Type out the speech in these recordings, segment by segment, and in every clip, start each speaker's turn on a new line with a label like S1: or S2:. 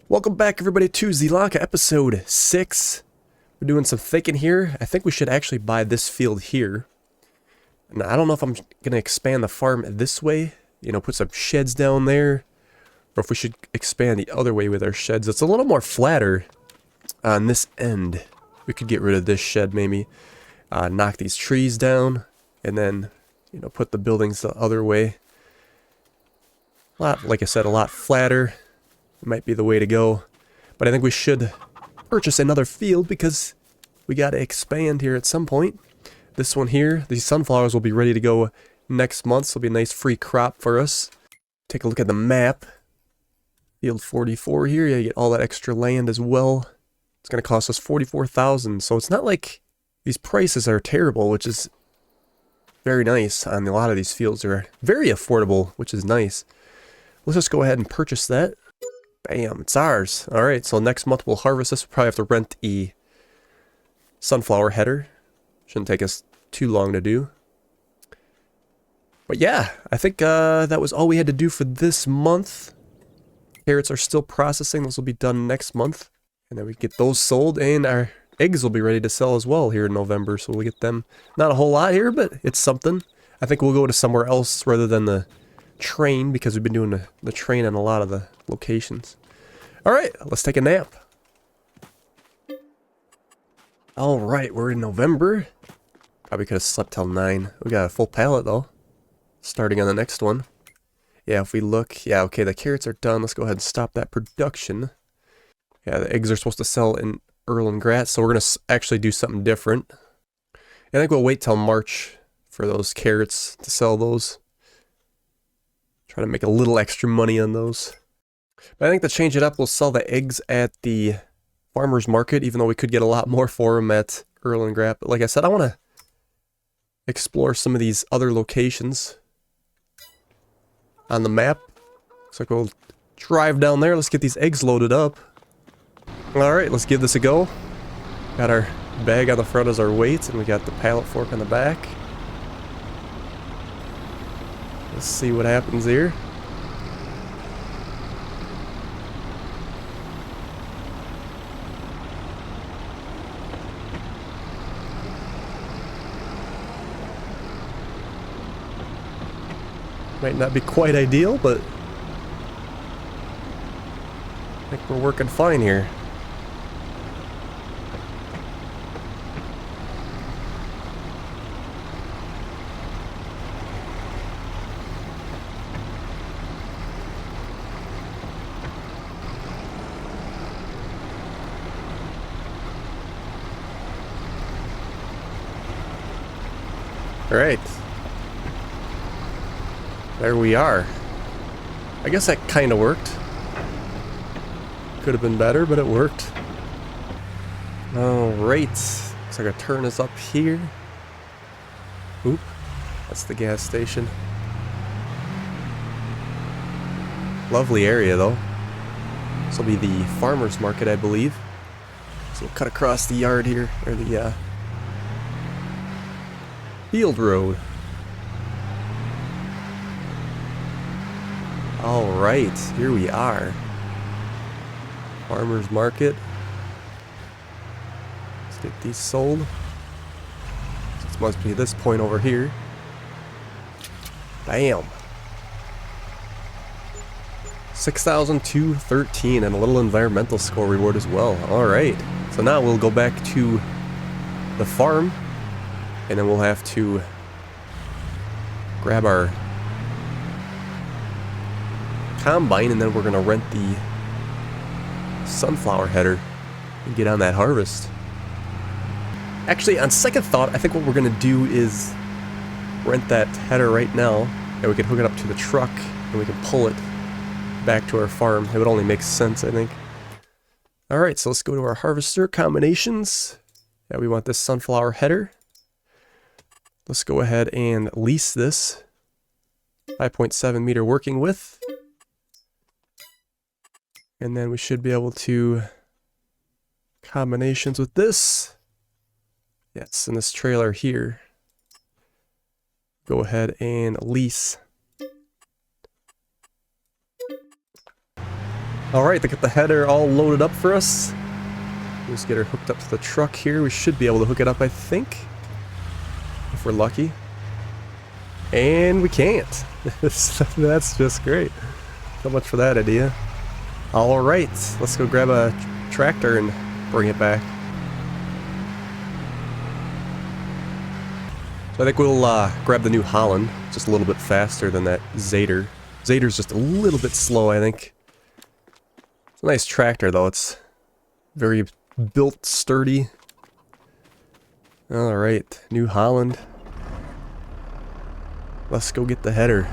S1: Welcome back, everybody, to Zielonka episode 6. We're doing some thinking here. I think we should actually buy this field here. And I don't know if I'm going to expand the farm this way, put some sheds down there, or if we should expand the other way with our sheds. It's a little more flatter on this end. We could get rid of this shed maybe, knock these trees down, and then, put the buildings the other way. Like I said, a lot flatter. Might be the way to go, but I think we should purchase another field because we got to expand here at some point. This one here, these sunflowers will be ready to go next month, so it'll be a nice free crop for us. Take a look at the map. Field 44 here, you get all that extra land as well. It's going to cost us 44,000, so it's not like these prices are terrible, which is very nice. On a lot of these fields, they're very affordable, which is nice. Let's just go ahead and purchase that. Bam, it's ours. Alright, so next month we'll harvest this. We'll probably have to rent a sunflower header. Shouldn't take us too long to do. But yeah, I think that was all we had to do for this month. Carrots are still processing. Those will be done next month. And then we get those sold, and our eggs will be ready to sell as well here in November. So we'll get them. Not a whole lot here, but it's something. I think we'll go to somewhere else rather than the train, because we've been doing the train on a lot of the locations. Alright, let's take a nap. Alright, we're in November. Probably could have slept till 9. We got a full pallet though. Starting on the next one. Yeah, if we look, yeah, okay, the carrots are done. Let's go ahead and stop that production. Yeah, the eggs are supposed to sell in Earl and Grat, so we're going to actually do something different. I think we'll wait till March for those carrots to sell those. Try to make a little extra money on those. But I think to change it up, we'll sell the eggs at the farmer's market, even though we could get a lot more for them at Earl and Grap. But like I said, I want to explore some of these other locations on the map. Looks like we'll drive down there. Let's get these eggs loaded up. Alright, let's give this a go. Got our bag on the front as our weights, and we got the pallet fork on the back. Let's see what happens here. Might not be quite ideal, but I think we're working fine here. Alright. There we are. I guess that kind of worked. Could have been better, but it worked. Alright. Looks like our turn is up here. Oop. That's the gas station. Lovely area, though. This will be the farmer's market, I believe. So we'll cut across the yard here, or the, field road. Alright, here we are. Farmer's market. Let's get these sold. This must be this point over here. Bam! 6,213 and a little environmental score reward as well. Alright, so now we'll go back to the farm. And then we'll have to grab our combine, and then we're going to rent the sunflower header and get on that harvest. Actually, on second thought, I think what we're going to do is rent that header right now, and we can hook it up to the truck, and we can pull it back to our farm. It would only make sense, I think. Alright, so let's go to our harvester combinations. Yeah, we want this sunflower header. Let's go ahead and lease this. 5.7 meter working width. And then we should be able to combinations with this. Yes, in this trailer here. Go ahead and lease. Alright, they got the header all loaded up for us. Just get her hooked up to the truck here. We should be able to hook it up, I think. If we're lucky. And we can't. That's just great. So much for that idea. Alright, let's go grab a tractor and bring it back. So I think we'll grab the New Holland. Just a little bit faster than that Zader. Zader's just a little bit slow, I think. It's a nice tractor, though. It's very built, sturdy. Alright, New Holland. Let's go get the header.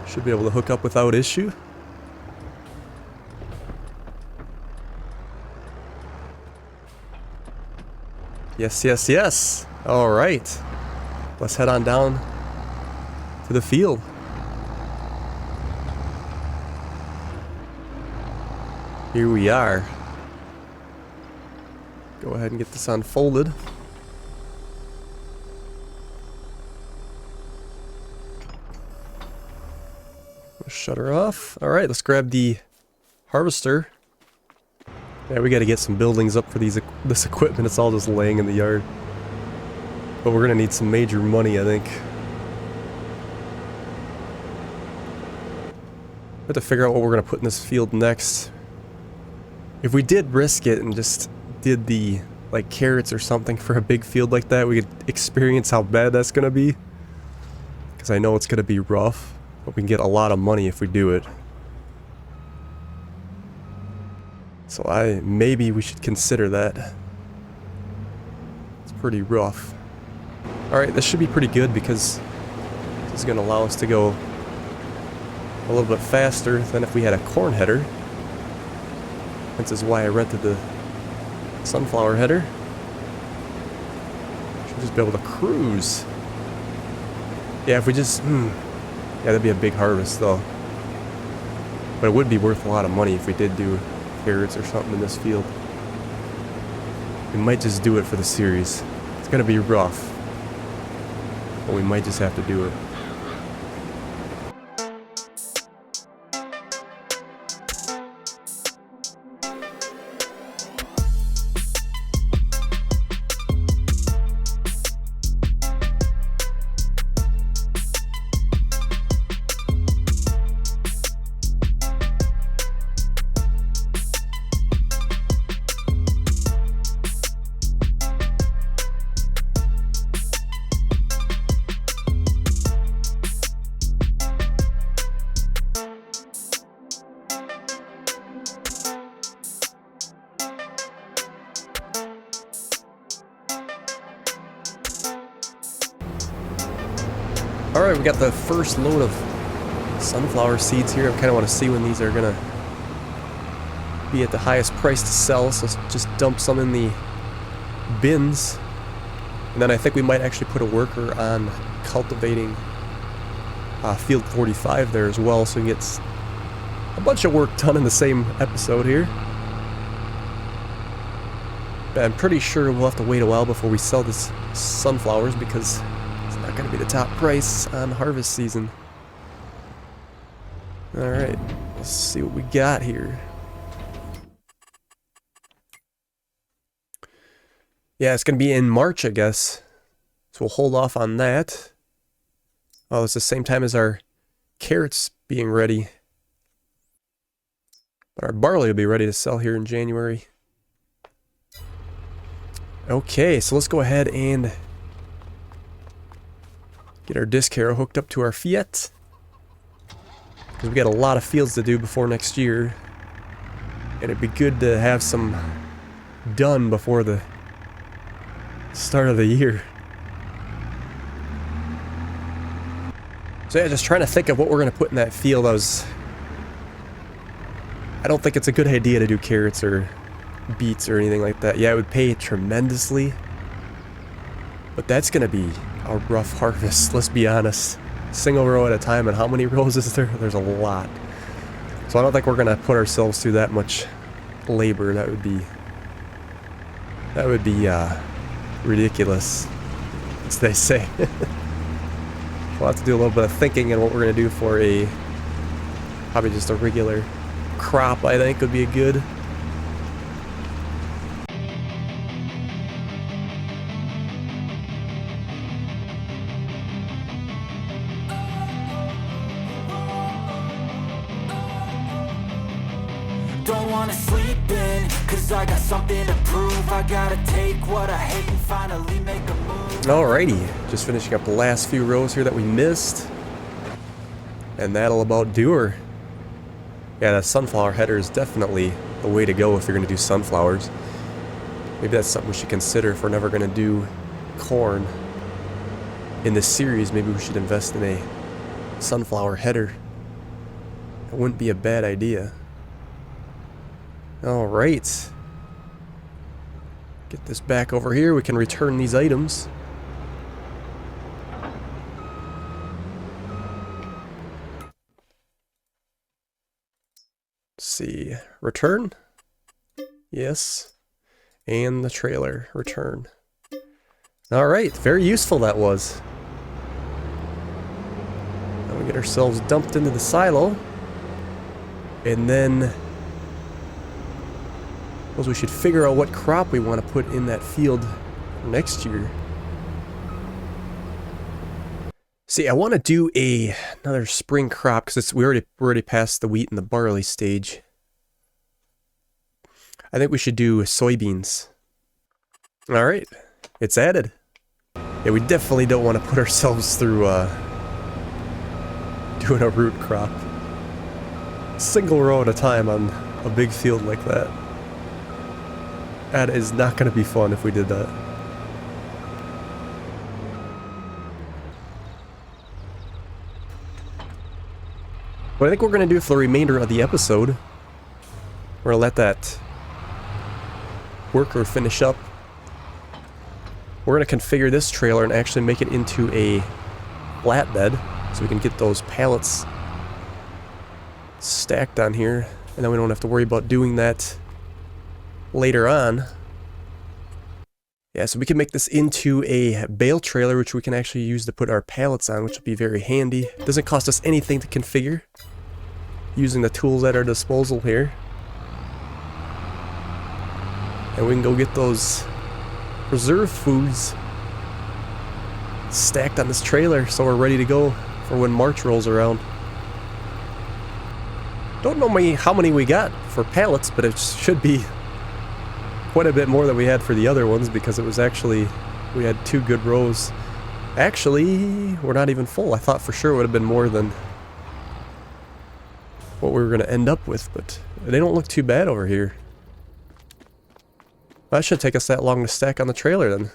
S1: Should be able to hook up without issue. Yes, yes, yes. Alright. Let's head on down to the field. Here we are. Go ahead and get this unfolded. Shut her off. Alright, let's grab the harvester. Yeah, we gotta get some buildings up for this equipment. It's all just laying in the yard. But we're gonna need some major money, I think. We have to figure out what we're gonna put in this field next. If we did risk it and just did the, like, carrots or something for a big field like that, we could experience how bad that's gonna be. Because I know it's gonna be rough. But we can get a lot of money if we do it. So maybe we should consider that. It's pretty rough. Alright, this should be pretty good because this is going to allow us to go a little bit faster than if we had a corn header. This is why I rented the sunflower header. Should just be able to cruise. Yeah, if we just... Yeah, that'd be a big harvest, though. But it would be worth a lot of money if we did do carrots or something in this field. We might just do it for the series. It's gonna be rough. But we might just have to do it. Alright, we got the first load of sunflower seeds here. I kind of want to see when these are going to be at the highest price to sell, so let's just dump some in the bins. And then I think we might actually put a worker on cultivating field 45 there as well, so we can get a bunch of work done in the same episode here. But I'm pretty sure we'll have to wait a while before we sell this sunflowers because it's not going to be the top price on harvest season. Alright, let's see what we got here. Yeah, it's going to be in March, I guess. So we'll hold off on that. Oh, it's the same time as our carrots being ready. But our barley will be ready to sell here in January. Okay, so let's go ahead and get our disc harrow hooked up to our Fiat. Because we got a lot of fields to do before next year. And it'd be good to have some done before the start of the year. So yeah, just trying to think of what we're going to put in that field. I don't think it's a good idea to do carrots or beets or anything like that. Yeah, it would pay tremendously. But that's going to be a rough harvest, let's be honest. Single row at a time, and how many rows is there? There's a lot. So I don't think we're going to put ourselves through that much labor. That would be ridiculous, as they say. We'll have to do a little bit of thinking on what we're going to do for a... Probably just a regular crop, I think, would be a good...
S2: Don't wanna sleep in, cause I got something to prove. I gotta take what I hate and finally make a move.
S1: Alrighty, just finishing up the last few rows here that we missed. And that'll about do her. Yeah, that sunflower header is definitely the way to go if you're going to do sunflowers. Maybe that's something we should consider if we're never going to do corn in this series. Maybe we should invest in a sunflower header. That wouldn't be a bad idea. Alright. Get this back over here. We can return these items. Let's see. Return? Yes. And the trailer. Return. Alright. Very useful that was. Now we get ourselves dumped into the silo. And then... I suppose we should figure out what crop we want to put in that field next year. See, I want to do another spring crop because we're already past the wheat and the barley stage. I think we should do soybeans. All right, it's added. Yeah, we definitely don't want to put ourselves through doing a root crop. Single row at a time on a big field like that. That is not going to be fun if we did that. What I think we're going to do for the remainder of the episode, we're going to let that worker finish up. We're going to configure this trailer and actually make it into a flatbed so we can get those pallets stacked on here, and then we don't have to worry about doing that later on. Yeah, so we can make this into a bale trailer, which we can actually use to put our pallets on, which will be very handy. It doesn't cost us anything to configure, using the tools at our disposal here. And we can go get those reserve foods stacked on this trailer so we're ready to go for when March rolls around. Don't know how many we got for pallets, but it should be quite a bit more than we had for the other ones because it was actually, we had 2 good rows. Actually, we're not even full. I thought for sure it would have been more than what we were going to end up with, but they don't look too bad over here. That shouldn't take us that long to stack on the trailer then.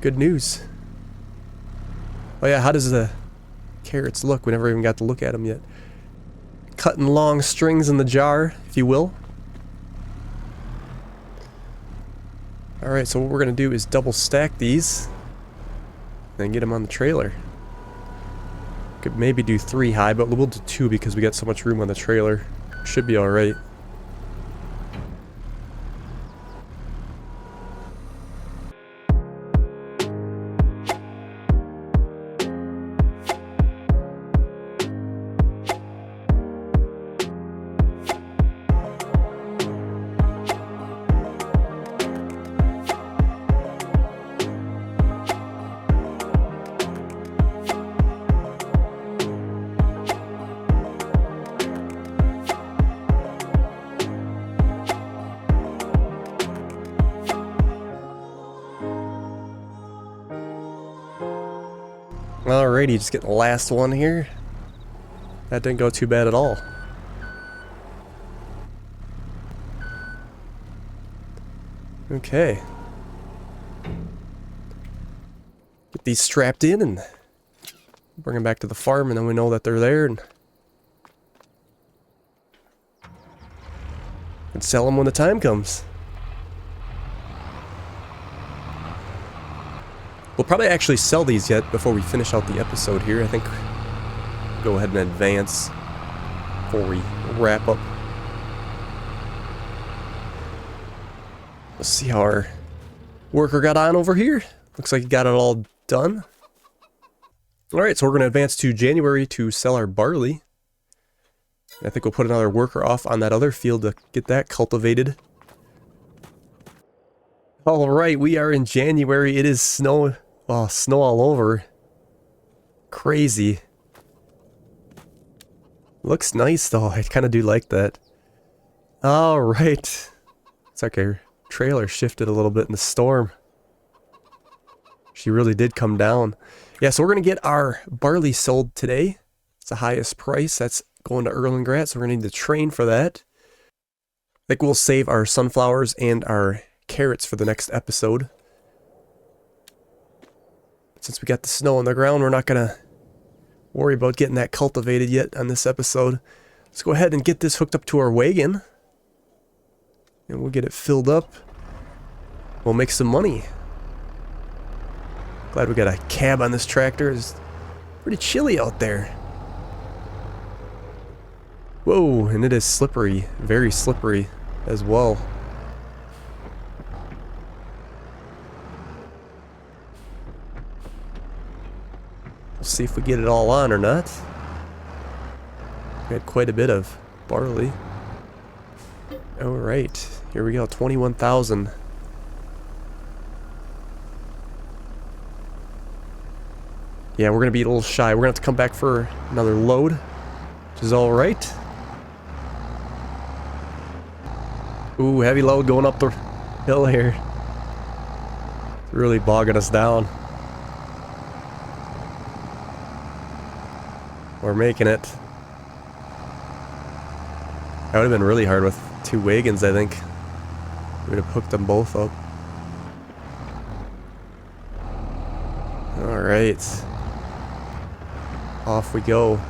S1: Good news. Oh yeah, how does the carrots look? We never even got to look at them yet. Cutting long strings in the jar, if you will. Alright, so what we're going to do is double stack these and get them on the trailer. Could maybe do 3 high, but we'll do 2 because we got so much room on the trailer. Should be alright. Alrighty, just get the last one here. That didn't go too bad at all. Okay. Get these strapped in and bring them back to the farm, and then we know that they're there and sell them when the time comes. We'll probably actually sell these yet before we finish out the episode here. I think go ahead and advance before we wrap up. Let's see how our worker got on over here. Looks like he got it all done. Alright, so we're going to advance to January to sell our barley. I think we'll put another worker off on that other field to get that cultivated. Alright, we are in January. It is snow. Oh, snow all over. Crazy. Looks nice though. I kind of do like that. Alright. It's like our trailer shifted a little bit in the storm. She really did come down. Yeah, so we're going to get our barley sold today. It's the zielonka price. That's going to Erlengratt, so we're going to need the train for that. I think we'll save our sunflowers and our carrots for the next episode. Since we got the snow on the ground, we're not going to worry about getting that cultivated yet on this episode. Let's go ahead and get this hooked up to our wagon. And we'll get it filled up. We'll make some money. Glad we got a cab on this tractor. It's pretty chilly out there. Whoa, and it is slippery. Very slippery as well. We'll see if we get it all on or not. We had quite a bit of barley. Alright, here we go, 21,000. Yeah, we're going to be a little shy. We're going to have to come back for another load, which is alright. Ooh, heavy load going up the hill here. It's really bogging us down. We're making it. That would have been really hard with two wagons, I think. We would have hooked them both up. Alright. Off we go.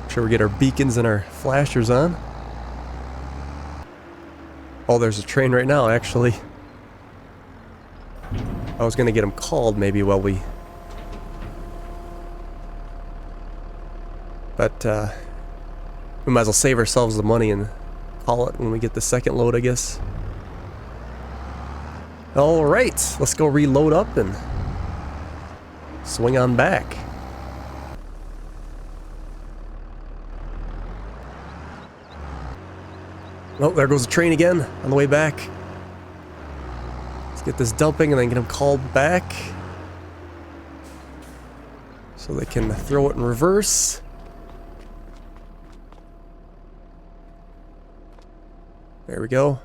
S1: Make sure we get our beacons and our flashers on. Oh, there's a train right now, actually. I was gonna get them called maybe while we... But, we might as well save ourselves the money and call it when we get the second load, I guess. Alright, let's go reload up and swing on back. Oh, there goes the train again on the way back. Let's get this dumping and then get them called back. So they can throw it in reverse. There we go.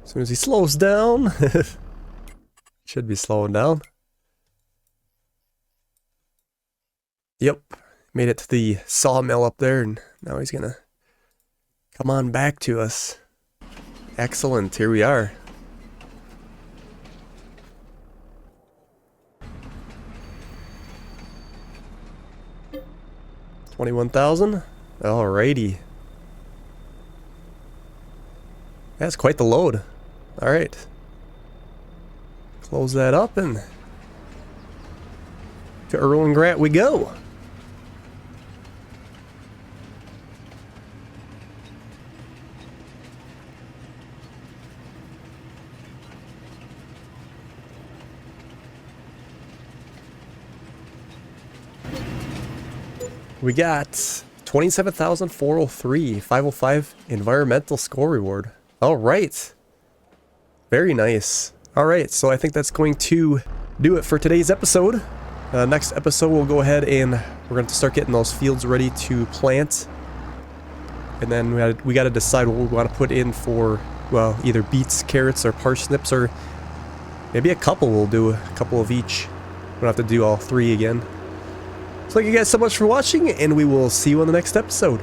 S1: As soon as he slows down. Should be slowing down. Yep. Made it to the sawmill up there, and now he's gonna come on back to us. Excellent, here we are. $21,000? Alrighty. That's quite the load. Alright. Close that up and to Erlengratt we go. We got 27,403, 505 environmental score reward. Alright. Very nice. Alright, so I think that's going to do it for today's episode. Next episode we'll go ahead and we're going to start getting those fields ready to plant. And then we got to decide what we want to put in for, well, either beets, carrots, or parsnips, or maybe a couple. We'll do a couple of each. We don't have to do all three again. So thank you guys so much for watching, and we will see you on the next episode.